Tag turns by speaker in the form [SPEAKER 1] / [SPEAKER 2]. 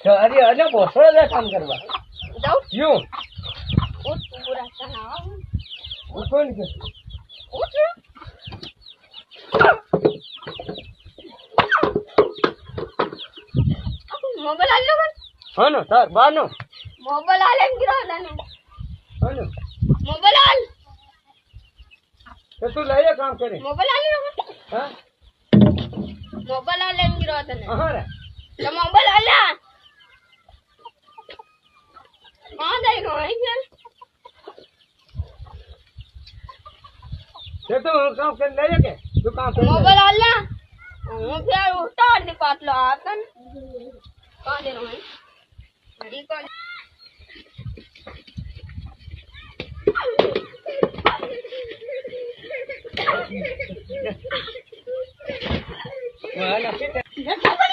[SPEAKER 1] અરે અને બોસો દે કામ કરવા
[SPEAKER 2] જાઉં
[SPEAKER 1] યું
[SPEAKER 2] ઉઠ પૂરા ચના
[SPEAKER 1] કોણ કે
[SPEAKER 2] ઉઠ મોબાઈલ આલ્યો
[SPEAKER 1] હાનો તાર બાનો
[SPEAKER 2] મોબાઈલ આલે ગિરો દાનો
[SPEAKER 1] હાનો
[SPEAKER 2] મોબાઈલ આલ
[SPEAKER 1] તો તું લઈ કામ કરે
[SPEAKER 2] મોબાઈલ આલ્યો
[SPEAKER 1] હા
[SPEAKER 2] મોબાઈલ આલે ગિરો તને
[SPEAKER 1] હા રે
[SPEAKER 2] તો મોબાઈલ આલ્યા માં દઈ નો આઈ
[SPEAKER 1] તે તો કામ કરે લઈ કે તું કામ કરે
[SPEAKER 2] મોબાઈલ આલ્યા હું ફેર ઉતાર દી પાટલો આકન કાંદે નો ઈ કોણ
[SPEAKER 1] વાલા કે